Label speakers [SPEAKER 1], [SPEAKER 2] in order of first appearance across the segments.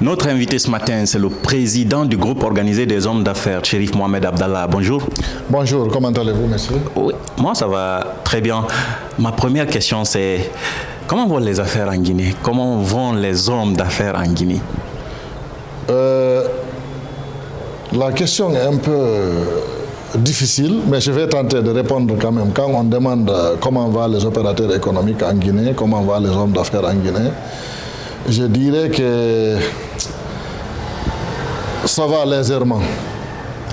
[SPEAKER 1] Notre invité ce matin, c'est le président du groupe organisé des hommes d'affaires, Cherif Mohamed Abdallah. Bonjour.
[SPEAKER 2] Bonjour, comment allez-vous, monsieur?
[SPEAKER 1] Oui, moi ça va très bien. Ma première question, c'est comment vont les affaires en Guinée? Comment vont les hommes d'affaires en Guinée?
[SPEAKER 2] La question est un peu difficile, mais je vais tenter de répondre quand même. Quand on demande comment vont les opérateurs économiques en Guinée, comment vont les hommes d'affaires en Guinée, je dirais que ça va légèrement.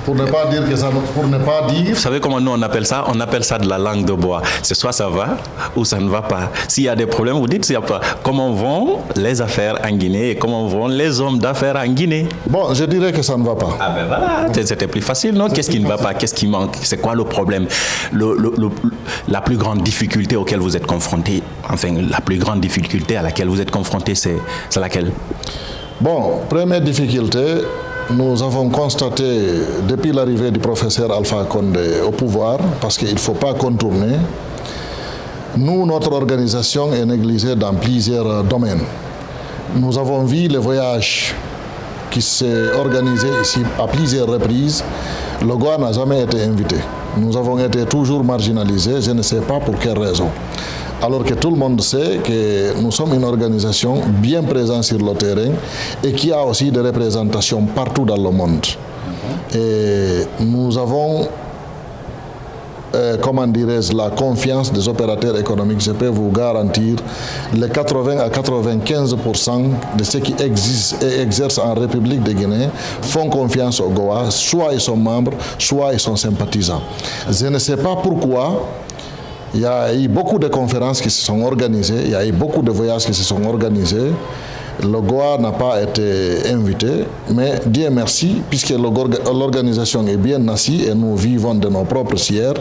[SPEAKER 2] Pour ne pas dire que ça... Pour ne pas dire...
[SPEAKER 1] Vous savez comment nous on appelle ça? On appelle ça de la langue de bois. C'est soit ça va ou ça ne va pas. S'il y a des problèmes, vous dites s'il n'y a pas. Comment vont les affaires en Guinée et comment vont les hommes d'affaires en Guinée?
[SPEAKER 2] Bon, je dirais que ça ne va pas.
[SPEAKER 1] Ah ben voilà, c'était plus facile, non? Qu'est-ce qui ne va pas? Qu'est-ce qui manque? C'est quoi le problème? La plus grande difficulté auquel vous êtes confronté, enfin la plus grande difficulté à laquelle vous êtes confronté, c'est laquelle?
[SPEAKER 2] Bon, première difficulté, nous avons constaté depuis l'arrivée du professeur Alpha Condé au pouvoir, parce qu'il ne faut pas contourner, notre organisation est négligée dans plusieurs domaines. Nous avons vu les voyages qui s'est organisé ici à plusieurs reprises. Le Goa n'a jamais été invité. Nous avons été toujours marginalisés, je ne sais pas pour quelle raison. Alors que tout le monde sait que nous sommes une organisation bien présente sur le terrain et qui a aussi des représentations partout dans le monde. Et nous avons, comment dirais-je, la confiance des opérateurs économiques. Je peux vous garantir, les 80 à 95% de ceux qui existent et exercent en République de Guinée font confiance au Goa, soit ils sont membres, soit ils sont sympathisants. Je ne sais pas pourquoi. Il y a eu beaucoup de conférences qui se sont organisées, il y a eu beaucoup de voyages qui se sont organisés. Le Goa n'a pas été invité, mais Dieu merci, puisque l'organisation est bien assise et nous vivons de nos propres sièges,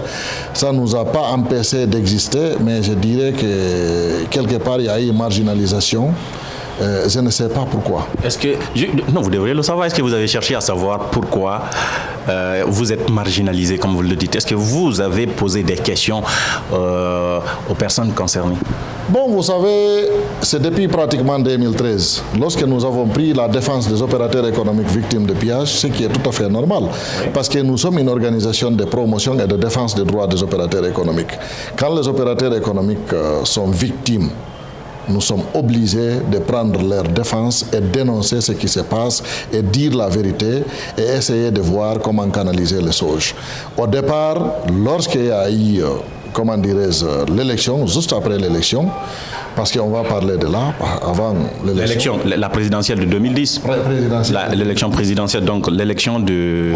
[SPEAKER 2] ça ne nous a pas empêché d'exister, mais je dirais que quelque part il y a eu marginalisation. Je ne sais pas pourquoi.
[SPEAKER 1] Est-ce que non, vous devriez le savoir. Est-ce que vous avez cherché à savoir pourquoi vous êtes marginalisé, comme vous le dites? Est-ce que vous avez posé des questions aux personnes concernées?
[SPEAKER 2] Bon, vous savez, c'est depuis pratiquement 2013, lorsque nous avons pris la défense des opérateurs économiques victimes de pillage, ce qui est tout à fait normal, parce que nous sommes une organisation de promotion et de défense des droits des opérateurs économiques. Quand les opérateurs économiques sont victimes, nous sommes obligés de prendre leur défense et dénoncer ce qui se passe et dire la vérité et essayer de voir comment canaliser les choses. Au départ, lorsqu'il y a eu, comment dirais-je, l'élection, juste après l'élection, parce qu'on va parler de là, avant l'élection.
[SPEAKER 1] La présidentielle de 2010. L'élection présidentielle, donc l'élection du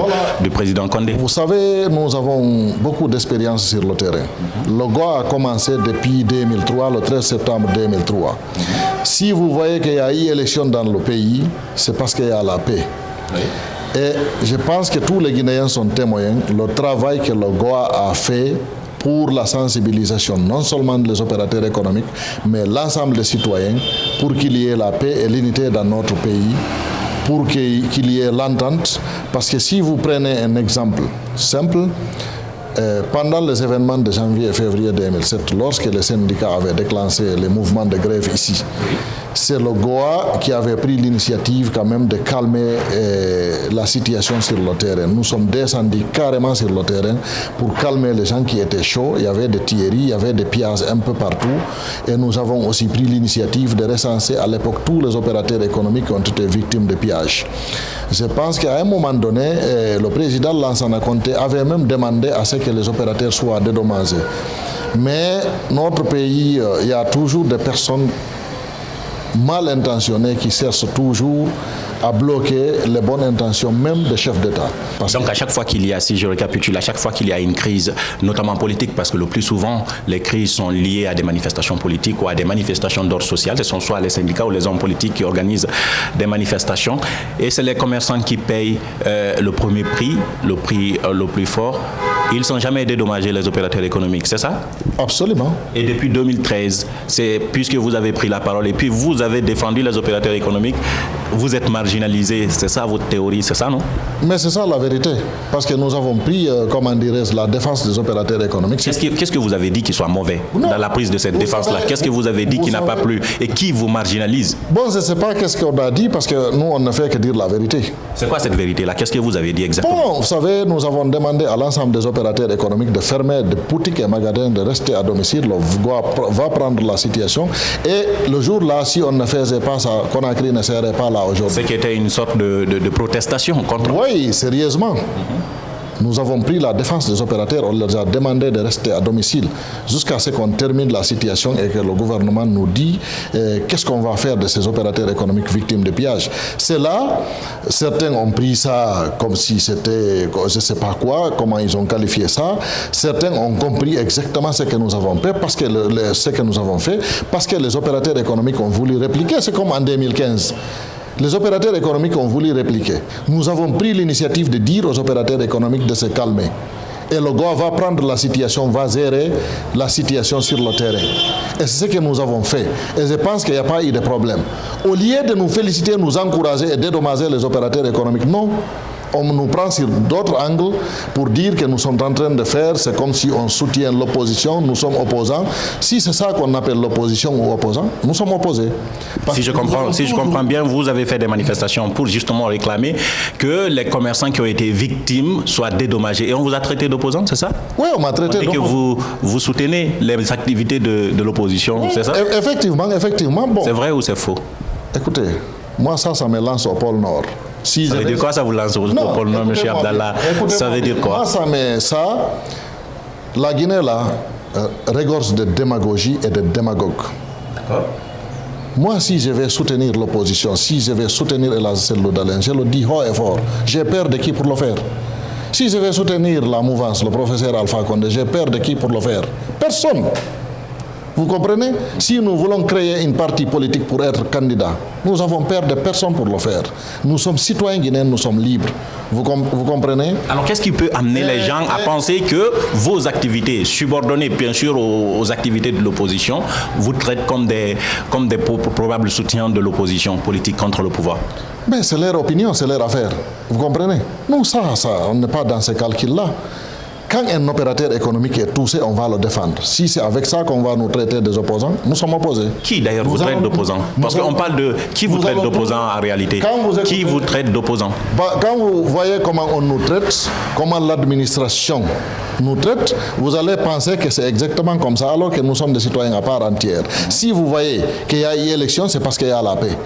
[SPEAKER 1] président Condé.
[SPEAKER 2] Vous savez, nous avons beaucoup d'expérience sur le terrain. Le Goa a commencé depuis 2003, le 13 septembre 2003. Si vous voyez qu'il y a eu élection dans le pays, c'est parce qu'il y a la paix. Oui. Et je pense que tous les Guinéens sont témoins le travail que le Goa a fait pour la sensibilisation non seulement des opérateurs économiques, mais l'ensemble des citoyens, pour qu'il y ait la paix et l'unité dans notre pays, pour qu'il y ait l'entente. Parce que si vous prenez un exemple simple, pendant les événements de janvier et février 2007, lorsque les syndicats avaient déclenché les mouvements de grève ici, c'est le Goa qui avait pris l'initiative quand même de calmer la situation sur le terrain. Nous sommes descendus carrément sur le terrain pour calmer les gens qui étaient chauds. Il y avait des tueries, il y avait des pillages un peu partout. Et nous avons aussi pris l'initiative de recenser à l'époque tous les opérateurs économiques qui ont été victimes de pillages. Je pense qu'à un moment donné, le président Lansana Conté avait même demandé à ce que les opérateurs soient dédommagés. Mais notre pays, il y a toujours des personnes mal intentionnées qui cherchent toujours à bloquer les bonnes intentions même des chefs d'État.
[SPEAKER 1] Donc à chaque fois qu'il y a, si je récapitule, à chaque fois qu'il y a une crise, notamment politique, parce que le plus souvent, les crises sont liées à des manifestations politiques ou à des manifestations d'ordre social, ce sont soit les syndicats ou les hommes politiques qui organisent des manifestations, et c'est les commerçants qui payent le premier prix, le prix le plus fort. Ils ne sont jamais dédommagés, les opérateurs économiques, c'est ça?
[SPEAKER 2] Absolument.
[SPEAKER 1] Et depuis 2013, puisque vous avez pris la parole et puis vous avez défendu les opérateurs économiques, vous êtes marginalisés. C'est ça votre théorie, c'est ça, non?
[SPEAKER 2] Mais c'est ça la vérité. Parce que nous avons pris, comment dirais-je, la défense des opérateurs économiques.
[SPEAKER 1] Qu'est-ce que vous avez dit qui soit mauvais dans la prise de cette défense-là? Qu'est-ce que vous avez dit qui n'a pas plu? Et qui vous marginalise?
[SPEAKER 2] Bon, je ne sais pas qu'est-ce qu'on a dit parce que nous, on ne fait que dire la vérité.
[SPEAKER 1] C'est quoi cette vérité-là? Qu'est-ce que vous avez dit exactement?
[SPEAKER 2] Bon, vous savez, nous avons demandé à l'ensemble des opérateurs économiques de fermer des boutiques et magasins, de rester à domicile. On va prendre la situation. Et le jour-là, si on ne faisait pas ça, Conakry ne serait pas là aujourd'hui.
[SPEAKER 1] C'est qui était une sorte de protestation contre...
[SPEAKER 2] Oui, sérieusement. Nous avons pris la défense des opérateurs, on leur a demandé de rester à domicile jusqu'à ce qu'on termine la situation et que le gouvernement nous dit qu'est-ce qu'on va faire de ces opérateurs économiques victimes de pillage. C'est là, certains ont pris ça comme si c'était, je ne sais pas quoi, comment ils ont qualifié ça. Certains ont compris exactement ce que nous avons fait parce que les opérateurs économiques ont voulu répliquer. C'est comme en 2015. Les opérateurs économiques ont voulu répliquer. Nous avons pris l'initiative de dire aux opérateurs économiques de se calmer. Et le GOA va prendre la situation, va gérer la situation sur le terrain. Et c'est ce que nous avons fait. Et je pense qu'il n'y a pas eu de problème. Au lieu de nous féliciter, nous encourager et dédommager les opérateurs économiques, non. On nous prend sur d'autres angles pour dire que nous sommes en train de faire, c'est comme si on soutient l'opposition, nous sommes opposants. Si c'est ça qu'on appelle l'opposition ou opposant, nous sommes opposés.
[SPEAKER 1] Si je comprends bien, vous avez fait des manifestations pour justement réclamer que les commerçants qui ont été victimes soient dédommagés. Et on vous a traité d'opposants, c'est ça?
[SPEAKER 2] Oui, on m'a traité
[SPEAKER 1] d'opposants. Que vous soutenez les activités de l'opposition, oui, c'est ça?
[SPEAKER 2] Effectivement. Bon.
[SPEAKER 1] C'est vrai ou c'est faux?
[SPEAKER 2] Écoutez, moi ça me lance au pôle Nord.
[SPEAKER 1] Ça veut dire quoi ça vous lance au pôle Nord, M. Abdallah? Ça veut dire quoi?
[SPEAKER 2] Moi, la Guinée là, regorge de démagogie et de démagogues.
[SPEAKER 1] D'accord.
[SPEAKER 2] Moi, si je vais soutenir l'opposition, si je vais soutenir El Aziz Loudalen, je le dis haut et fort, j'ai peur de qui pour le faire? Si je vais soutenir la mouvance, le professeur Alpha Condé, j'ai peur de qui pour le faire? Personne. Vous comprenez? Si nous voulons créer une partie politique pour être candidat, nous avons peur de personne pour le faire. Nous sommes citoyens guinéens, nous sommes libres. Vous comprenez?
[SPEAKER 1] Alors qu'est-ce qui peut amener les gens à penser que vos activités, subordonnées bien sûr aux activités de l'opposition, vous traitent comme des probables soutiens de l'opposition politique contre le pouvoir?
[SPEAKER 2] Mais c'est leur opinion, c'est leur affaire. Vous comprenez? Non, ça, on n'est pas dans ces calculs-là. Quand un opérateur économique est touché, on va le défendre. Si c'est avec ça qu'on va nous traiter des opposants, nous sommes opposés.
[SPEAKER 1] Qui d'ailleurs vous traite d'opposants? Parce qu'on parle de qui vous traite d'opposants en réalité. Qui vous traite d'opposants?
[SPEAKER 2] Quand vous voyez comment on nous traite, comment l'administration nous traite, vous allez penser que c'est exactement comme ça, alors que nous sommes des citoyens à part entière. Si vous voyez qu'il y a eu élection, c'est parce qu'il y a la paix.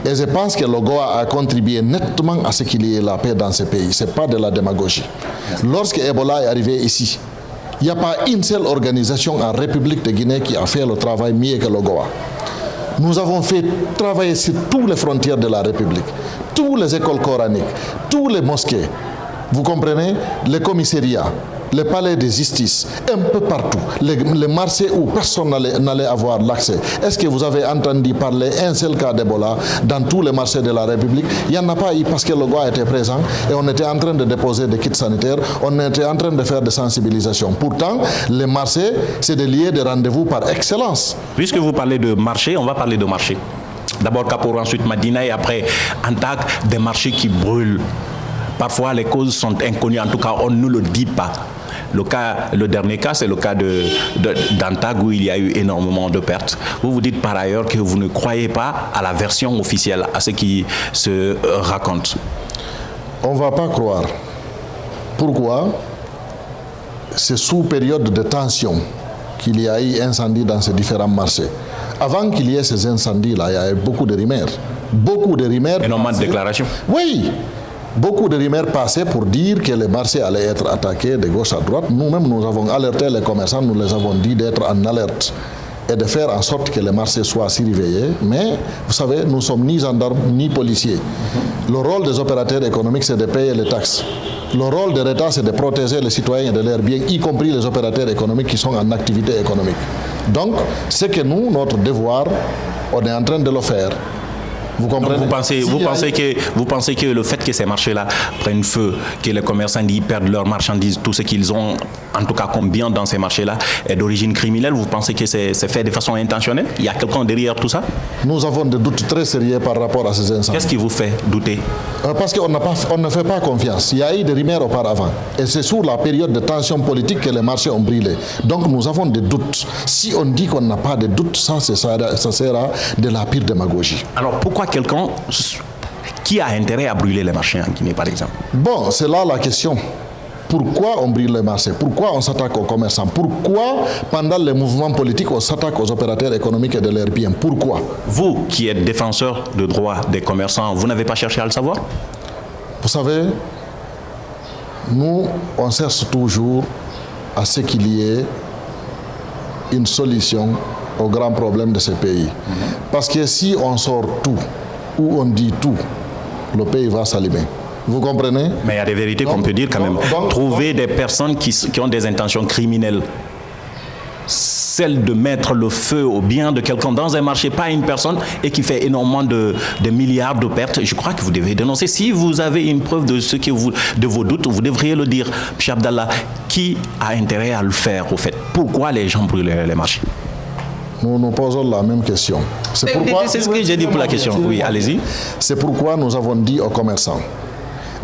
[SPEAKER 2] Et je pense que le GOA a contribué nettement à ce qu'il y ait la paix dans ce pays. Ce n'est pas de la démagogie. Lorsque Ebola est arrivé ici, il n'y a pas une seule organisation en République de Guinée qui a fait le travail mieux que le GOA. Nous avons fait travailler sur toutes les frontières de la République, toutes les écoles coraniques, tous les mosquées. Vous comprenez? Les commissariats, les palais de justice, un peu partout, les marchés où personne n'allait avoir l'accès. Est-ce que vous avez entendu parler un seul cas d'Ebola dans tous les marchés de la République? Il n'y en a pas eu parce que le GOA était présent et on était en train de déposer des kits sanitaires, on était en train de faire des sensibilisations. Pourtant, les marchés, c'est des lieux de rendez-vous par excellence.
[SPEAKER 1] Puisque vous parlez de marché, on va parler de marché. D'abord Kaporo, ensuite Madina et après Antak, des marchés qui brûlent. Parfois, les causes sont inconnues, en tout cas, on ne nous le dit pas. Le dernier cas, c'est le cas d'Antag où il y a eu énormément de pertes. Vous dites par ailleurs que vous ne croyez pas à la version officielle, à ce qui se raconte.
[SPEAKER 2] On ne va pas croire. Pourquoi? C'est sous période de tension qu'il y a eu incendie dans ces différents marchés. Avant qu'il y ait ces incendies-là, il y a eu beaucoup de rumeurs.
[SPEAKER 1] Énormément de déclarations.
[SPEAKER 2] Oui. Beaucoup de rumeurs passaient pour dire que les marchés allaient être attaqués de gauche à droite. Nous-mêmes, nous avons alerté les commerçants, nous les avons dit d'être en alerte et de faire en sorte que les marchés soient surveillés. Mais, vous savez, nous ne sommes ni gendarmes ni policiers. Le rôle des opérateurs économiques, c'est de payer les taxes. Le rôle de l'État, c'est de protéger les citoyens et de leurs biens, y compris les opérateurs économiques qui sont en activité économique. Donc, c'est que nous, notre devoir, on est en train de le faire. Vous comprenez?
[SPEAKER 1] Donc vous pensez que le fait que ces marchés-là prennent feu, que les commerçants y perdent leurs marchandises, tout ce qu'ils ont, en tout cas combien dans ces marchés-là, est d'origine criminelle, vous pensez que c'est fait de façon intentionnelle? Il y a quelqu'un derrière tout ça?
[SPEAKER 2] Nous avons des doutes très sérieux par rapport à ces incendies.
[SPEAKER 1] Qu'est-ce qui vous fait douter?
[SPEAKER 2] Parce qu'on ne fait pas confiance. Il y a eu des rumeurs auparavant. Et c'est sur la période de tension politique que les marchés ont brûlé. Donc nous avons des doutes. Si on dit qu'on n'a pas de doutes, ça sera de la pire démagogie.
[SPEAKER 1] Alors pourquoi quelqu'un qui a intérêt à brûler les marchés en Guinée, par exemple?
[SPEAKER 2] Bon, c'est là la question. Pourquoi on brûle les marchés? Pourquoi on s'attaque aux commerçants? Pourquoi, pendant les mouvements politiques, on s'attaque aux opérateurs économiques et de leurs biens? Pourquoi?
[SPEAKER 1] Vous, qui êtes défenseur de droits des commerçants, vous n'avez pas cherché à le savoir?
[SPEAKER 2] Vous savez, nous, on cherche toujours à ce qu'il y ait une solution aux grands problèmes de ce pays. Parce que si on sort tout, ou on dit tout, le pays va s'allumer. Vous comprenez?
[SPEAKER 1] Mais il y a des vérités qu'on peut dire quand même. Trouver des personnes qui ont des intentions criminelles, celle de mettre le feu au bien de quelqu'un dans un marché, pas une personne, et qui fait énormément de milliards de pertes, je crois que vous devez dénoncer. Si vous avez une preuve de vos doutes, vous devriez le dire. M. Abdallah, qui a intérêt à le faire au fait? Pourquoi les gens brûlent les marchés?
[SPEAKER 2] Nous nous posons la même question.
[SPEAKER 1] C'est ce que j'ai dit pour la question. Oui, allez-y.
[SPEAKER 2] C'est pourquoi nous avons dit aux commerçants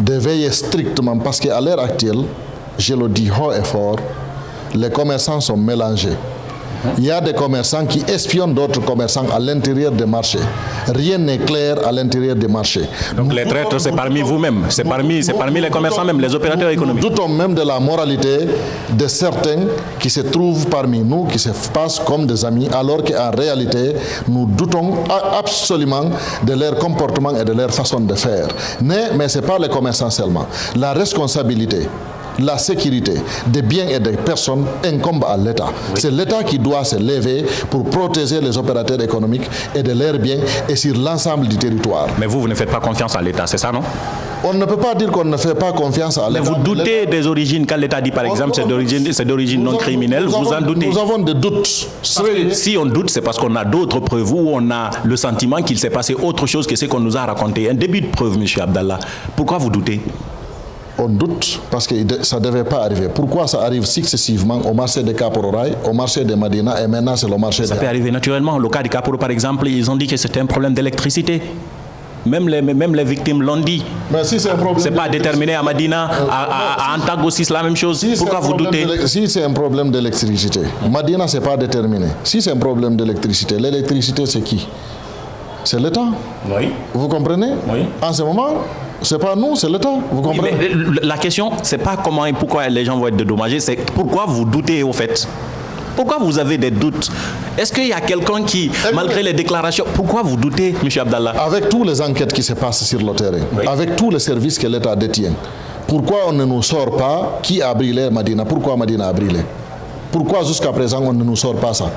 [SPEAKER 2] de veiller strictement, parce qu'à l'heure actuelle, je le dis haut et fort, les commerçants sont mélangés. Il y a des commerçants qui espionnent d'autres commerçants à l'intérieur des marchés. Rien n'est clair à l'intérieur des marchés.
[SPEAKER 1] Donc les traîtres, c'est parmi vous-même, c'est parmi les commerçants même, les opérateurs économiques.
[SPEAKER 2] Nous doutons même de la moralité de certains qui se trouvent parmi nous, qui se passent comme des amis, alors qu'en réalité, nous doutons absolument de leur comportement et de leur façon de faire. Mais ce n'est pas les commerçants seulement. La responsabilité, la sécurité des biens et des personnes incombe à l'État. Oui. C'est l'État qui doit se lever pour protéger les opérateurs économiques et de leurs biens et sur l'ensemble du territoire.
[SPEAKER 1] Mais vous ne faites pas confiance à l'État, c'est ça, non?
[SPEAKER 2] On ne peut pas dire qu'on ne fait pas confiance à l'État.
[SPEAKER 1] Mais vous doutez des origines, quand l'État dit par exemple c'est d'origine non criminelle, vous en doutez?
[SPEAKER 2] Nous avons des doutes.
[SPEAKER 1] Si on doute, c'est parce qu'on a d'autres preuves ou on a le sentiment qu'il s'est passé autre chose que ce qu'on nous a raconté. Un début de preuve, M. Abdallah. Pourquoi vous doutez?
[SPEAKER 2] On doute parce que ça ne devait pas arriver. Pourquoi ça arrive successivement au marché de Kapororaï, au marché de Madina et maintenant c'est le marché de...
[SPEAKER 1] Ça peut arriver naturellement. Le cas de Kaporo, par exemple, ils ont dit que c'était un problème d'électricité. Même les victimes l'ont dit.
[SPEAKER 2] Mais si c'est un problème...
[SPEAKER 1] C'est pas déterminé à Madina, à Antag aussi, c'est la même chose. Si pourquoi vous doutez?
[SPEAKER 2] Si c'est un problème d'électricité, Madina, c'est pas déterminé. Si c'est un problème d'électricité, l'électricité, c'est qui? C'est l'État.
[SPEAKER 1] Oui.
[SPEAKER 2] Vous comprenez?
[SPEAKER 1] Oui.
[SPEAKER 2] En ce moment, c'est pas nous, c'est l'État. Vous comprenez?
[SPEAKER 1] Oui, mais la question, c'est pas comment et pourquoi les gens vont être dédommagés, c'est pourquoi vous doutez au fait. Pourquoi vous avez des doutes? Est-ce qu'il y a quelqu'un qui, malgré les déclarations, pourquoi vous doutez, M. Abdallah?
[SPEAKER 2] Avec toutes les enquêtes qui se passent sur le terrain, oui, avec tous les services que l'État détient, pourquoi on ne nous sort pas qui a brûlé Madina? Pourquoi Madina a brûlé? Pourquoi jusqu'à présent on ne nous sort pas ça?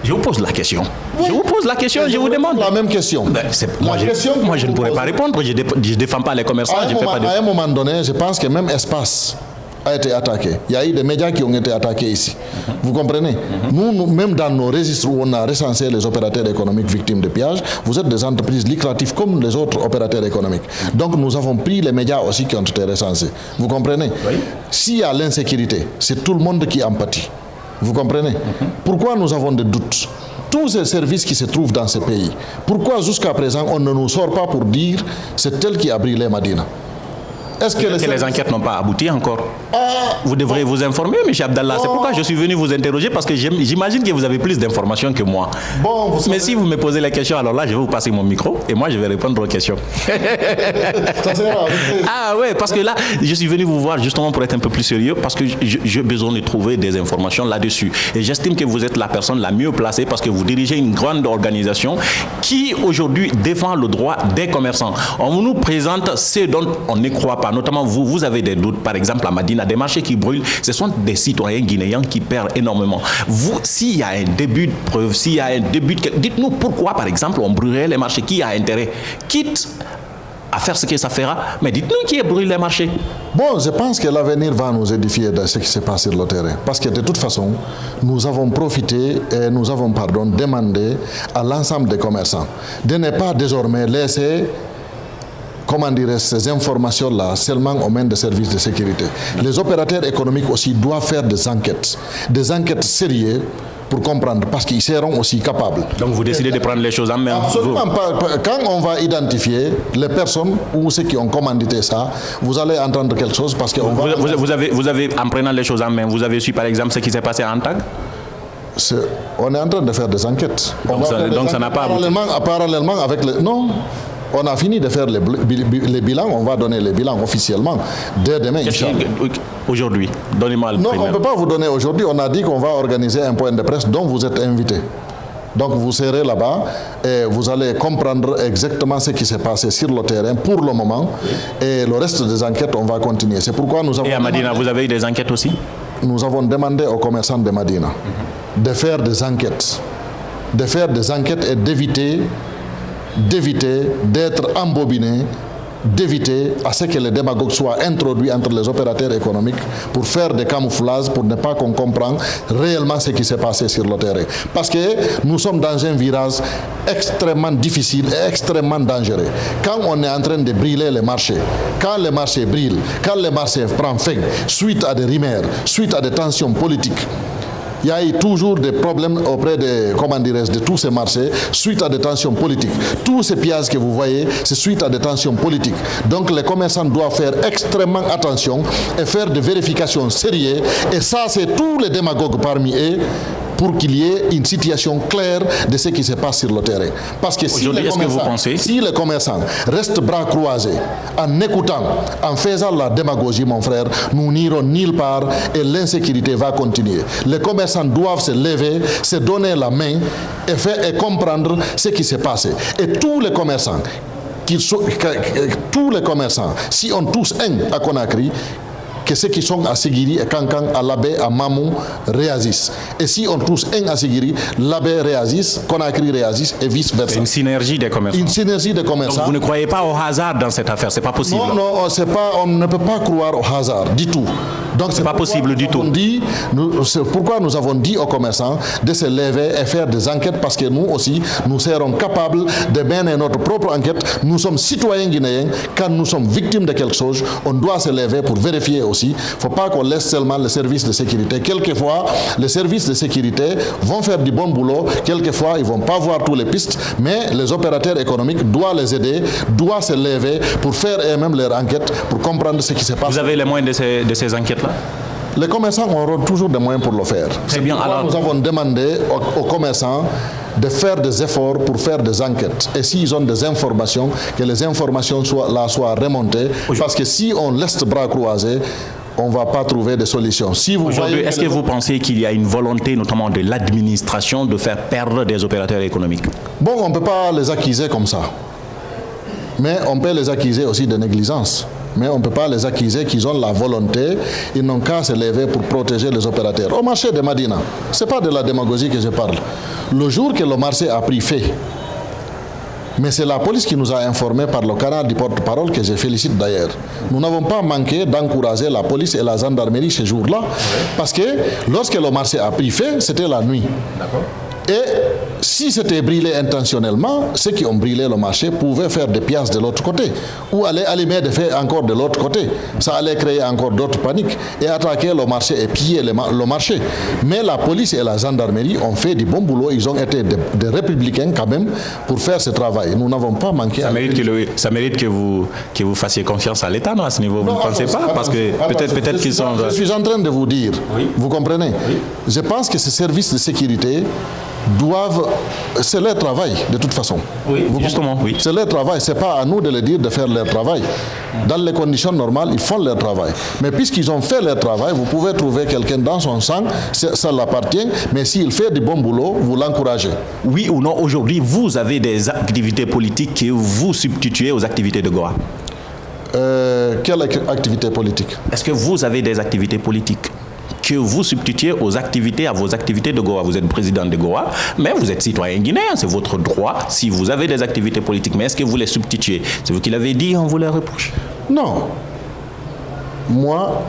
[SPEAKER 1] Je vous pose la question. Oui. Je vous pose la question, je vous demande.
[SPEAKER 2] La même question.
[SPEAKER 1] Moi, je ne pourrais pas répondre. Je ne défends pas les commerçants.
[SPEAKER 2] À un moment donné, je pense que même Espace a été attaqué. Il y a eu des médias qui ont été attaqués ici. Vous comprenez? Nous, même dans nos registres où on a recensé les opérateurs économiques victimes de pillage, vous êtes des entreprises lucratives comme les autres opérateurs économiques. Donc nous avons pris les médias aussi qui ont été recensés. Vous comprenez? Oui. S'il y a l'insécurité, c'est tout le monde qui en pâtit. Vous comprenez? Pourquoi nous avons des doutes? Tous ces services qui se trouvent dans ce pays, pourquoi jusqu'à présent on ne nous sort pas pour dire c'est elle qui a brûlé Madina?
[SPEAKER 1] Est-ce que les enquêtes n'ont pas abouti encore? Vous devrez vous informer, M. Abdallah. C'est pourquoi je suis venu vous interroger, parce que j'imagine que vous avez plus d'informations que moi. Bon, mais si vous me posez les questions, alors là, je vais vous passer mon micro et moi, je vais répondre aux questions.
[SPEAKER 2] Ça sera
[SPEAKER 1] ah ouais, parce que là, je suis venu vous voir justement pour être un peu plus sérieux, parce que j'ai besoin de trouver des informations là-dessus. Et j'estime que vous êtes la personne la mieux placée, parce que vous dirigez une grande organisation qui, aujourd'hui, défend le droit des commerçants. On nous présente ce dont on ne croit pas. Notamment vous avez des doutes, par exemple à Madina, des marchés qui brûlent, ce sont des citoyens guinéens qui perdent énormément. Vous, s'il y a un début de preuve, s'il y a un début de... Dites-nous pourquoi, par exemple, on brûlerait les marchés, qui a intérêt? Quitte à faire ce que ça fera. Mais dites-nous qui brûle les marchés.
[SPEAKER 2] Bon, je pense que l'avenir va nous édifier de ce qui se passe sur le terrain. Parce que de toute façon, nous avons profité et nous avons, demandé à l'ensemble des commerçants de ne pas désormais laisser, ces informations-là seulement aux mains des services de sécurité. Les opérateurs économiques aussi doivent faire des enquêtes sérieuses pour comprendre, parce qu'ils seront aussi capables.
[SPEAKER 1] Donc vous décidez de prendre les choses en main?
[SPEAKER 2] Absolument pas. Quand on va identifier les personnes ou ceux qui ont commandité ça, vous allez entendre quelque chose parce que
[SPEAKER 1] vous avez, en prenant les choses en main, vous avez su par exemple ce qui s'est passé à Antag?
[SPEAKER 2] On est en train de faire des enquêtes.
[SPEAKER 1] Donc ça n'a pas abouti.
[SPEAKER 2] Parallèlement avec les... Non. On a fini de faire les bilans, on va donner les bilans officiellement dès demain.
[SPEAKER 1] Aujourd'hui, donnez-moi le
[SPEAKER 2] Non,
[SPEAKER 1] primaire.
[SPEAKER 2] on ne peut pas vous donner aujourd'hui. On a dit qu'on va organiser un point de presse dont vous êtes invité. Donc vous serez là-bas et vous allez comprendre exactement ce qui s'est passé sur le terrain pour le moment. Et le reste des enquêtes, on va continuer. C'est pourquoi nous avons...
[SPEAKER 1] Et à Madina, vous avez eu des enquêtes aussi?
[SPEAKER 2] Nous avons demandé aux commerçants de Madina de faire des enquêtes. De faire des enquêtes et d'éviter d'être embobinés, d'éviter à ce que les démagogues soient introduits entre les opérateurs économiques pour faire des camouflages, pour ne pas qu'on comprenne réellement ce qui s'est passé sur le terrain. Parce que nous sommes dans un virage extrêmement difficile et extrêmement dangereux. Quand on est en train de brûler les marchés, quand les marchés brûlent, quand les marchés prennent fin, suite à des rumeurs, suite à des tensions politiques, il y a eu toujours des problèmes auprès de tous ces marchés suite à des tensions politiques. Tous ces pièges que vous voyez, c'est suite à des tensions politiques. Donc les commerçants doivent faire extrêmement attention et faire des vérifications sérieuses. Et ça, c'est tous les démagogues parmi eux pour qu'il y ait une situation claire de ce qui se passe sur le terrain. Parce que si les commerçants restent bras croisés, en écoutant, en faisant la démagogie, mon frère, nous n'irons nulle part et l'insécurité va continuer. Les commerçants doivent se lever, se donner la main et comprendre ce qui s'est passé. Et tous les commerçants, si on tous un à Conakry, que ceux qui sont à Sigiri et Kankan, à Labé, à Mamou réagissent. Et si on tous un à Sigiri, Labé réagisse, Conakry réagisse et vice-versa.
[SPEAKER 1] C'est une synergie des commerçants.
[SPEAKER 2] Une synergie des commerçants.
[SPEAKER 1] Donc vous ne croyez pas au hasard dans cette affaire, c'est pas possible.
[SPEAKER 2] Non, on ne peut pas croire au hasard du tout. Donc
[SPEAKER 1] c'est pas possible du tout.
[SPEAKER 2] C'est pourquoi nous avons dit aux commerçants de se lever et faire des enquêtes, parce que nous aussi, nous serons capables de mener notre propre enquête. Nous sommes citoyens guinéens. Quand nous sommes victimes de quelque chose, on doit se lever pour vérifier aussi. Il ne faut pas qu'on laisse seulement les services de sécurité. Quelquefois, les services de sécurité vont faire du bon boulot. Quelquefois, ils ne vont pas voir toutes les pistes. Mais les opérateurs économiques doivent les aider, doivent se lever pour faire eux-mêmes leur enquête, pour comprendre ce qui se passe.
[SPEAKER 1] Vous avez les moyens de ces enquêtes-là?
[SPEAKER 2] Les commerçants auront toujours des moyens pour le faire.
[SPEAKER 1] Très bien. Alors,
[SPEAKER 2] nous avons demandé aux commerçants de faire des efforts pour faire des enquêtes. Et s'ils ont des informations, que les informations soient remontées. Parce que si on laisse bras croisés, on ne va pas trouver de solution. Si
[SPEAKER 1] aujourd'hui, est-ce que vous pensez qu'il y a une volonté, notamment de l'administration, de faire perdre des opérateurs économiques?
[SPEAKER 2] Bon, on ne peut pas les accuser comme ça. Mais on peut les accuser aussi de négligence. Mais on ne peut pas les accuser qu'ils ont la volonté, ils n'ont qu'à se lever pour protéger les opérateurs. Au marché de Madina, ce n'est pas de la démagogie que je parle. Le jour que le marché a pris fait, mais c'est la police qui nous a informés par le canal du porte-parole, que je félicite d'ailleurs. Nous n'avons pas manqué d'encourager la police et la gendarmerie ce jour-là, parce que lorsque le marché a pris fait, c'était la nuit. D'accord. Et si c'était brûlé intentionnellement, ceux qui ont brûlé le marché pouvaient faire des pièces de l'autre côté ou aller allumer des feux encore de l'autre côté. Ça allait créer encore d'autres paniques et attaquer le marché et piller le marché. Mais la police et la gendarmerie ont fait du bon boulot. Ils ont été des républicains quand même pour faire ce travail. Nous n'avons pas manqué.
[SPEAKER 1] Ça mérite que vous fassiez confiance à l'État, non, à ce niveau. Vous ne pensez pas? Parce que peut-être qu'ils sont...
[SPEAKER 2] Je suis en train de vous dire, oui. Vous comprenez? Oui. Je pense que ces services de sécurité c'est leur travail de toute façon.
[SPEAKER 1] Oui, justement, oui.
[SPEAKER 2] C'est leur travail, c'est pas à nous de les dire de faire leur travail. Dans les conditions normales, ils font leur travail. Mais puisqu'ils ont fait leur travail, vous pouvez trouver quelqu'un dans son sang, ça l'appartient, mais s'il fait du bon boulot, vous l'encouragez.
[SPEAKER 1] Oui ou non, aujourd'hui, vous avez des activités politiques que vous substituez aux activités de Goa?
[SPEAKER 2] Quelle activité politique?
[SPEAKER 1] Est-ce que vous avez des activités politiques que vous substituez à vos activités de Goa. Vous êtes président de Goa, mais vous êtes citoyen guinéen, c'est votre droit si vous avez des activités politiques. Mais est-ce que vous les substituez? C'est vous qui l'avez dit, on vous les reproche?
[SPEAKER 2] Non. Moi...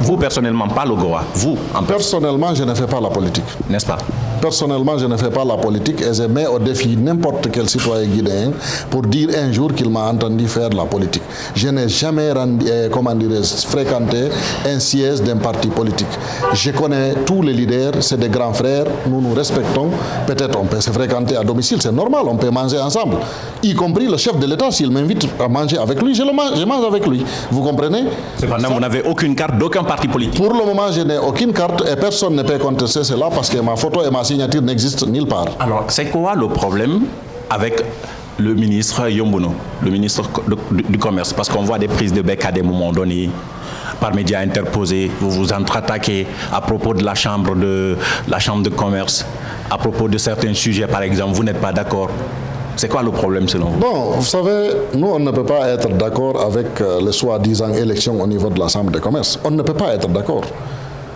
[SPEAKER 1] Vous, personnellement, pas le Goa. Vous,
[SPEAKER 2] personnellement, je ne fais pas la politique.
[SPEAKER 1] N'est-ce pas?
[SPEAKER 2] Personnellement, je ne fais pas la politique et je mets au défi n'importe quel citoyen guinéen pour dire un jour qu'il m'a entendu faire la politique. Je n'ai jamais fréquenté un siège d'un parti politique. Je connais tous les leaders, c'est des grands frères, nous nous respectons. Peut-être on peut se fréquenter à domicile, c'est normal, on peut manger ensemble. Y compris le chef de l'État, s'il m'invite à manger avec lui, je mange avec lui. Vous comprenez?
[SPEAKER 1] Cependant, vous n'avez aucune carte d'aucun parti politique.
[SPEAKER 2] Pour le moment, je n'ai aucune carte et personne ne peut contester cela parce que ma photo et ma signature n'existent nulle part.
[SPEAKER 1] Alors, c'est quoi le problème avec le ministre Yombono, le ministre du Commerce? Parce qu'on voit des prises de bec à des moments donnés, par médias interposés, vous vous entre-attaquez à propos de la chambre de commerce, à propos de certains sujets, par exemple, vous n'êtes pas d'accord. C'est quoi le problème selon vous?
[SPEAKER 2] Bon, vous savez, nous, on ne peut pas être d'accord avec les soi-disant élections au niveau de la chambre de commerce. On ne peut pas être d'accord.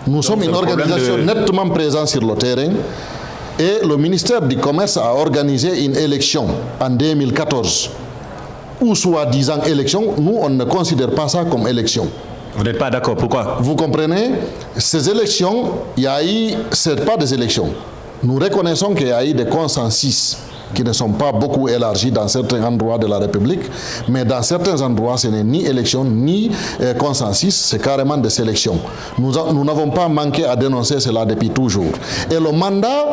[SPEAKER 2] Nous sommes une organisation nettement présente sur le terrain et le ministère du Commerce a organisé une élection en 2014 ou soi-disant élection. Nous, on ne considère pas ça comme élection.
[SPEAKER 1] Vous n'êtes pas d'accord, pourquoi?
[SPEAKER 2] Vous comprenez? Ces élections, ce n'est pas des élections. Nous reconnaissons qu'il y a eu des consensus qui ne sont pas beaucoup élargis dans certains endroits de la République, mais dans certains endroits, ce n'est ni élection, ni consensus, c'est carrément des sélections. Nous n'avons pas manqué à dénoncer cela depuis toujours. Et le mandat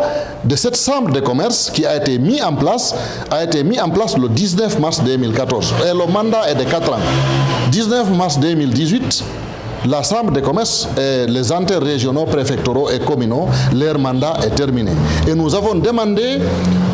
[SPEAKER 2] de cette chambre de commerce qui a été mis en place le 19 mars 2014. Et le mandat est de 4 ans. 19 mars 2018, la chambre de commerce et les interrégionaux, préfectoraux et communaux, leur mandat est terminé. Et nous avons demandé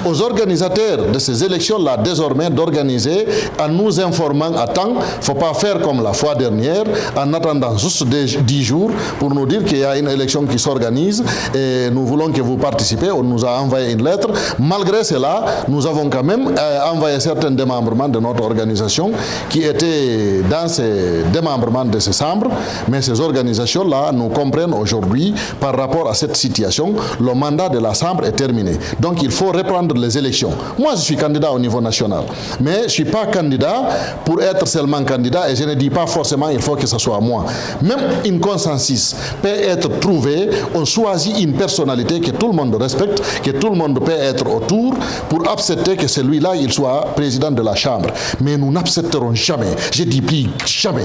[SPEAKER 2] aux organisateurs de ces élections-là désormais d'organiser en nous informant à temps. Il ne faut pas faire comme la fois dernière en attendant juste 10 jours pour nous dire qu'il y a une élection qui s'organise et nous voulons que vous participez. On nous a envoyé une lettre. Malgré cela, nous avons quand même envoyé certains démembrements de notre organisation qui étaient dans ces démembrements de ces chambres. Mais ces organisations-là nous comprennent aujourd'hui par rapport à cette situation. Le mandat de la chambre est terminé. Donc il faut reprendre les élections. Moi, je suis candidat au niveau national. Mais je ne suis pas candidat pour être seulement candidat et je ne dis pas forcément il faut que ce soit moi. Même un consensus peut être trouvé. On choisit une personnalité que tout le monde respecte, que tout le monde peut être autour pour accepter que celui-là, il soit président de la Chambre. Mais nous n'accepterons jamais, je dis plus jamais,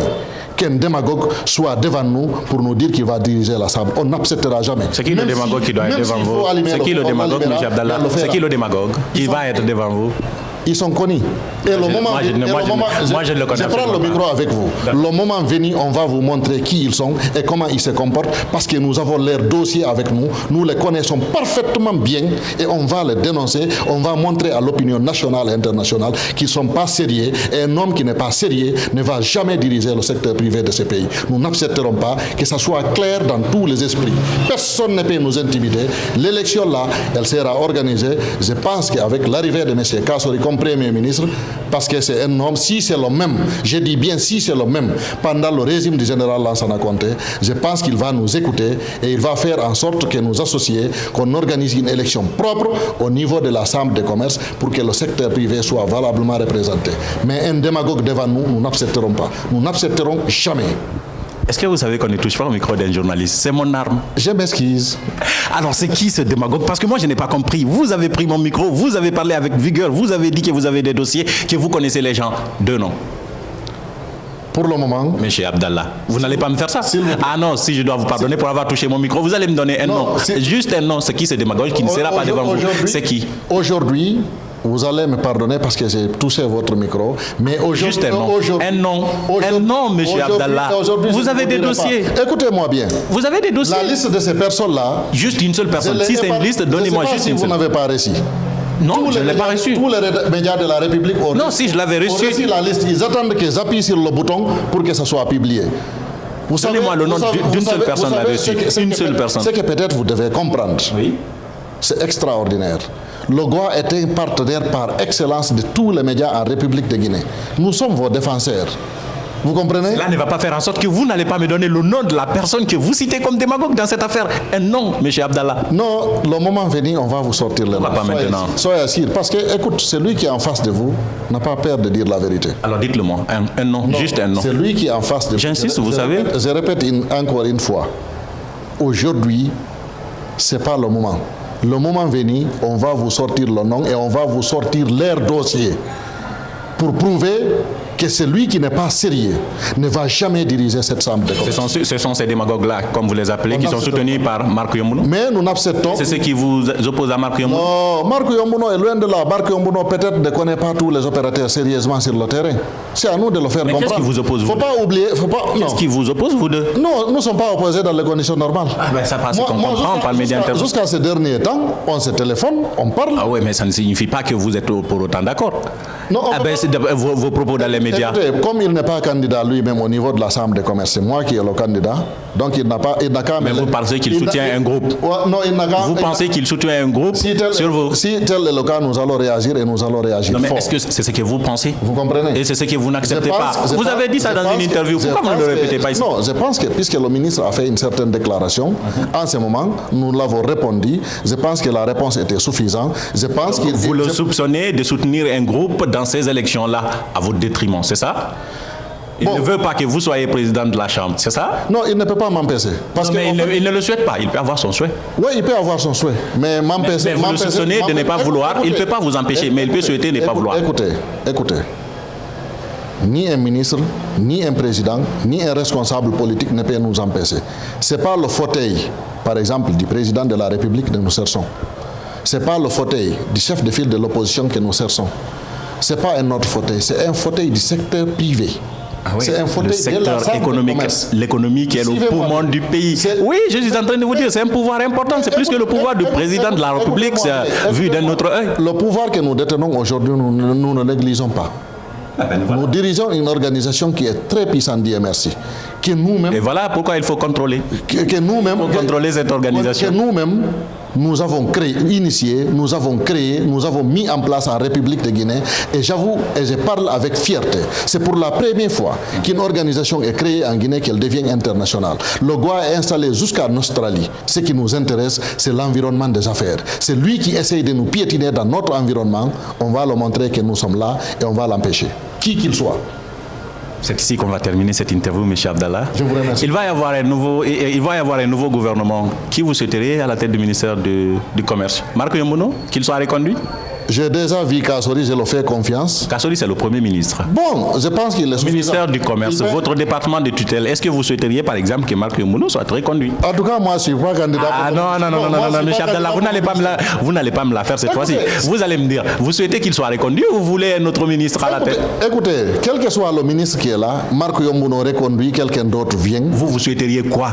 [SPEAKER 2] qu'un démagogue soit devant nous pour nous dire qu'il va diriger la Chambre. On n'acceptera jamais.
[SPEAKER 1] C'est qui le démagogue qui doit être devant vous? C'est qui le démagogue, M. Abdallah? C'est qui le démagogue qui va être devant vous?
[SPEAKER 2] Ils sont connus. Et le moment,
[SPEAKER 1] moi, je le connais.
[SPEAKER 2] Je prends le micro avec vous. Le moment venu, on va vous montrer qui ils sont et comment ils se comportent parce que nous avons leur dossier avec nous. Nous les connaissons parfaitement bien et on va les dénoncer. On va montrer à l'opinion nationale et internationale qu'ils ne sont pas sérieux. Et un homme qui n'est pas sérieux ne va jamais diriger le secteur privé de ce pays. Nous n'accepterons pas que ça soit clair dans tous les esprits. Personne ne peut nous intimider. L'élection là, elle sera organisée. Je pense qu'avek l'arrivée de M. Kassori comme Premier ministre, parce que c'est un homme, si c'est le même, je dis bien si c'est le même, pendant le régime du général Lansana Conté, je pense qu'il va nous écouter et il va faire en sorte que nous associés, qu'on organise une élection propre au niveau de la Chambre de commerce pour que le secteur privé soit valablement représenté. Mais un démagogue devant nous, nous n'accepterons pas. Nous n'accepterons jamais.
[SPEAKER 1] Est-ce que vous savez qu'on ne touche pas au micro d'un journaliste? C'est mon arme.
[SPEAKER 2] Je m'excuse.
[SPEAKER 1] Alors, c'est qui ce démagogue? Parce que moi, je n'ai pas compris. Vous avez pris mon micro, vous avez parlé avec vigueur, vous avez dit que vous avez des dossiers, que vous connaissez les gens. Deux noms.
[SPEAKER 2] Pour le moment...
[SPEAKER 1] Monsieur Abdallah, vous n'allez pas me faire ça? Ah non, si je dois vous pardonner pour avoir touché mon micro, vous allez me donner un nom. Juste un nom. C'est qui ce démagogue qui ne sera pas devant vous? C'est qui?
[SPEAKER 2] Aujourd'hui... Vous allez me pardonner parce que j'ai touché votre micro, mais aujourd'hui...
[SPEAKER 1] Juste un nom, monsieur Abdallah. Vous avez des dossiers.
[SPEAKER 2] Écoutez-moi bien.
[SPEAKER 1] Vous avez des dossiers.
[SPEAKER 2] La liste de ces personnes-là...
[SPEAKER 1] Juste une seule personne. Si c'est une liste, donnez-moi juste une seule.
[SPEAKER 2] Vous n'avez pas reçu.
[SPEAKER 1] Non, je ne l'ai pas reçu.
[SPEAKER 2] Tous les médias de la République ont
[SPEAKER 1] non, si je l'avais reçu.
[SPEAKER 2] La liste. Ils attendent que j'appuie sur le bouton pour que ça soit publié.
[SPEAKER 1] Donnez-moi le nom d'une seule personne là-dessus. Une seule personne.
[SPEAKER 2] C'est que peut-être vous devez comprendre.
[SPEAKER 1] Oui.
[SPEAKER 2] C'est extraordinaire. Le Goa est un partenaire par excellence de tous les médias en République de Guinée. Nous sommes vos défenseurs. Vous comprenez?
[SPEAKER 1] Cela ne va pas faire en sorte que vous n'allez pas me donner le nom de la personne que vous citez comme démagogue dans cette affaire. Un nom, M. Abdallah.
[SPEAKER 2] Non, le moment venu, on va vous sortir le nom.
[SPEAKER 1] Pas maintenant.
[SPEAKER 2] Soyez assis. Parce que, écoute, celui qui est en face de vous n'a pas peur de dire la vérité.
[SPEAKER 1] Alors dites-le-moi, un nom,
[SPEAKER 2] Non,
[SPEAKER 1] juste un nom.
[SPEAKER 2] C'est lui qui est en face de vous.
[SPEAKER 1] J'insiste, vous savez.
[SPEAKER 2] Je répète encore une fois. Aujourd'hui, ce n'est pas le moment. Le moment venu, on va vous sortir le nom et on va vous sortir leur dossier pour prouver que celui qui n'est pas sérieux ne va jamais diriger cette chambre de commerce.
[SPEAKER 1] Ce sont ces démagogues-là, comme vous les appelez, qui sont soutenus par Marc Yomouno.
[SPEAKER 2] Mais nous n'acceptons.
[SPEAKER 1] C'est ce qui vous oppose à Marc Yomouno.
[SPEAKER 2] Non, Marc Yomouno est loin de là. Marc Yomouno peut-être ne connaît pas tous les opérateurs sérieusement sur le terrain. C'est à nous de le faire comprendre.
[SPEAKER 1] Qu'est-ce qui vous oppose, vous?
[SPEAKER 2] Faut pas oublier.
[SPEAKER 1] Qu'est-ce qui vous oppose, vous deux?
[SPEAKER 2] Non, nous ne sommes pas opposés dans les conditions normales.
[SPEAKER 1] Ah ben ça passe, on comprend par médias internet.
[SPEAKER 2] Jusqu'à ces derniers temps, on se téléphone, on parle.
[SPEAKER 1] Ah oui, mais ça ne signifie pas que vous êtes pour autant d'accord.
[SPEAKER 2] Non,
[SPEAKER 1] Ah ben, c'est vos propos dans les médias.
[SPEAKER 2] Écoutez, comme il n'est pas candidat lui-même au niveau de la Chambre de commerce, c'est moi qui est le candidat. Donc il n'a qu'à.
[SPEAKER 1] Mais vous pensez qu'il soutient un groupe?
[SPEAKER 2] Non, il n'a qu'à.
[SPEAKER 1] Vous pensez qu'il soutient un groupe sur vous?
[SPEAKER 2] Si tel est le cas, nous allons réagir et nous allons réagir.
[SPEAKER 1] Non, mais
[SPEAKER 2] fort.
[SPEAKER 1] est-ce que c'est ce que vous pensez?
[SPEAKER 2] Vous comprenez?
[SPEAKER 1] Et c'est ce que vous n'acceptez pas. Vous avez dit ça dans une interview. Pourquoi vous ne le répétez pas ici?
[SPEAKER 2] Non, je pense que puisque le ministre a fait une certaine déclaration, en ce moment, nous l'avons répondu. Je pense que la réponse était suffisante. Je pense qu'il.
[SPEAKER 1] Vous le soupçonnez de soutenir un groupe dans ces élections-là à votre détriment, c'est ça? Il ne veut pas que vous soyez président de la Chambre, c'est ça?
[SPEAKER 2] Non, il ne peut pas m'empêcher.
[SPEAKER 1] Mais il ne le souhaite pas, il peut avoir son souhait.
[SPEAKER 2] Oui, il peut avoir son souhait. Mais m'empêcher.
[SPEAKER 1] Mais vous le soupçonnez de ne pas vouloir, il ne peut pas vous empêcher, mais il peut souhaiter ne pas vouloir.
[SPEAKER 2] Écoutez. Ni un ministre, ni un président, ni un responsable politique ne peut nous empêcher. Ce n'est pas le fauteuil, par exemple, du président de la République que nous cherchons. Ce n'est pas le fauteuil du chef de file de l'opposition que nous cherchons. Ce n'est pas un autre fauteuil, c'est un fauteuil du secteur privé.
[SPEAKER 1] Ah oui,
[SPEAKER 2] c'est un fauteuil
[SPEAKER 1] le secteur économique, l'économie qui est le poumon du pays. Oui, je suis en train de vous dire, c'est un pouvoir important, c'est plus que le pouvoir du président de la République, vu d'un autre œil.
[SPEAKER 2] Le pouvoir que nous détenons aujourd'hui, nous ne négligeons pas. Nous dirigeons une organisation qui est très puissante, Dieu merci. Que nous-mêmes,
[SPEAKER 1] et voilà pourquoi il faut contrôler.
[SPEAKER 2] Que nous-mêmes,
[SPEAKER 1] il faut contrôler cette organisation.
[SPEAKER 2] Que nous-mêmes, nous avons initié, nous avons mis en place en République de Guinée. Et j'avoue, et je parle avec fierté, c'est pour la première fois qu'une organisation est créée en Guinée qu'elle devient internationale. Le GOA est installé jusqu'en Australie. Ce qui nous intéresse, c'est l'environnement des affaires. C'est lui qui essaye de nous piétiner dans notre environnement. On va le montrer que nous sommes là et on va l'empêcher, qui qu'il soit.
[SPEAKER 1] C'est ici qu'on va terminer cette interview, M. Abdallah.
[SPEAKER 2] Je vous remercie.
[SPEAKER 1] Il va y avoir un nouveau gouvernement. Qui vous souhaiteriez à la tête du ministère du Commerce? Marc Yomouno, qu'il soit reconduit?
[SPEAKER 2] J'ai déjà vu Kassori, je le fais confiance.
[SPEAKER 1] Kassori, c'est le Premier ministre.
[SPEAKER 2] Bon, je pense qu'il est suffisant.
[SPEAKER 1] Ministère du Commerce, votre département de tutelle, est-ce que vous souhaiteriez, par exemple, que Marc Yomouno soit reconduit?
[SPEAKER 2] En tout cas, moi, je ne suis pas candidat.
[SPEAKER 1] Ah non, M. Abdallah, vous n'allez pas me la faire cette fois-ci. Vous allez me dire, vous souhaitez qu'il soit reconduit ou vous voulez un autre ministre à la tête?
[SPEAKER 2] Écoutez, quel que soit le ministre qui est là, Marc Yomouno reconduit, quelqu'un d'autre vient.
[SPEAKER 1] Vous souhaiteriez quoi?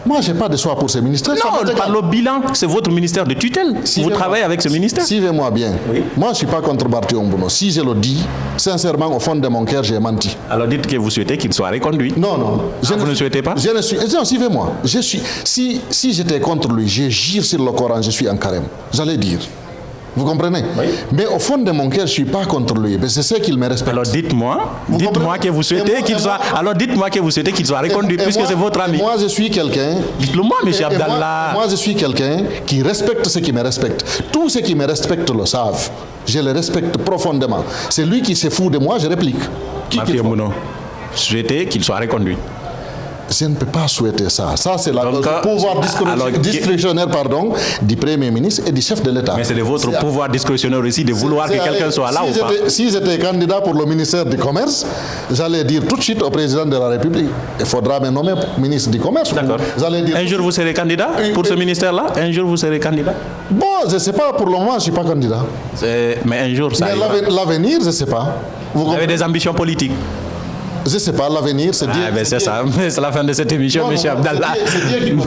[SPEAKER 2] Moi, je n'ai pas de choix pour ce ministère.
[SPEAKER 1] Non, par le bilan, c'est votre ministère de tutelle. Vous travaillez avec ce ministère.
[SPEAKER 2] Suivez-moi bien. Oui. Moi, je ne suis pas contre Marc Yomouno. Si je le dis, sincèrement, au fond de mon cœur, j'ai menti.
[SPEAKER 1] Alors dites que vous souhaitez qu'il soit reconduit.
[SPEAKER 2] Non.
[SPEAKER 1] Vous ne souhaitez pas?
[SPEAKER 2] Je ne suis. Non, suivez-moi. Si j'étais contre lui, je gire sur le Coran, je suis en carême. J'allais dire. Vous comprenez? Oui. Mais au fond de mon cœur, je ne suis pas contre lui. Mais c'est ce qu'il me respecte.
[SPEAKER 1] Alors dites-moi que vous souhaitez qu'il soit. Alors dites-moi que vous souhaitez qu'il soit reconduit, puisque c'est votre ami.
[SPEAKER 2] Moi, je suis quelqu'un.
[SPEAKER 1] Dites-le-moi, M. Abdallah.
[SPEAKER 2] Moi, je suis quelqu'un qui respecte ceux qui me respectent. Tous ceux qui me respectent le savent. Je le respecte profondément. C'est lui qui se fout de moi, je réplique.
[SPEAKER 1] Marc Yomouno, souhaitez qu'il soit reconduit.
[SPEAKER 2] Je ne peux pas souhaiter ça. Ça, c'est le pouvoir discrétionnaire du Premier ministre et du chef de l'État.
[SPEAKER 1] Mais c'est de votre pouvoir discrétionnaire aussi de vouloir que quelqu'un soit là ou pas?
[SPEAKER 2] Si j'étais candidat pour le ministère du Commerce, j'allais dire tout de suite au président de la République, il faudra me nommer ministre du Commerce.
[SPEAKER 1] D'accord. Un jour, vous serez candidat pour ce ministère-là? Un jour, vous serez candidat?
[SPEAKER 2] Bon, je ne sais pas. Pour le moment, je ne suis pas candidat.
[SPEAKER 1] Mais un jour, ça arrivera.
[SPEAKER 2] L'avenir, je ne sais pas.
[SPEAKER 1] Vous avez des ambitions politiques?
[SPEAKER 2] Je ne sais pas, l'avenir, c'est Dieu.
[SPEAKER 1] C'est ça, c'est la fin de cette émission, M. Abdallah.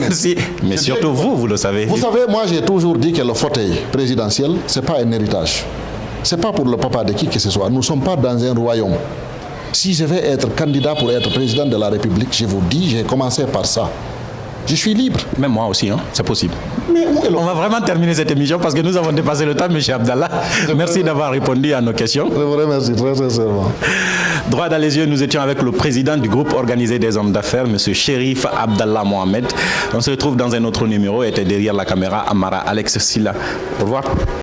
[SPEAKER 1] Merci. Mais surtout vous le savez.
[SPEAKER 2] Vous savez, moi j'ai toujours dit que le fauteuil présidentiel, ce n'est pas un héritage. Ce n'est pas pour le papa de qui que ce soit. Nous ne sommes pas dans un royaume. Si je vais être candidat pour être président de la République, je vous dis, j'ai commencé par ça. Je suis libre.
[SPEAKER 1] Même moi aussi, c'est possible. On va vraiment terminer cette émission parce que nous avons dépassé le temps, M. Abdallah. Merci d'avoir répondu à nos questions.
[SPEAKER 2] Je vous remercie très sincèrement.
[SPEAKER 1] Droit dans les yeux, nous étions avec le président du groupe organisé des hommes d'affaires, M. Chérif Abdallah Mohamed. On se retrouve dans un autre numéro. Et derrière la caméra, Amara Alex Silla. Au revoir.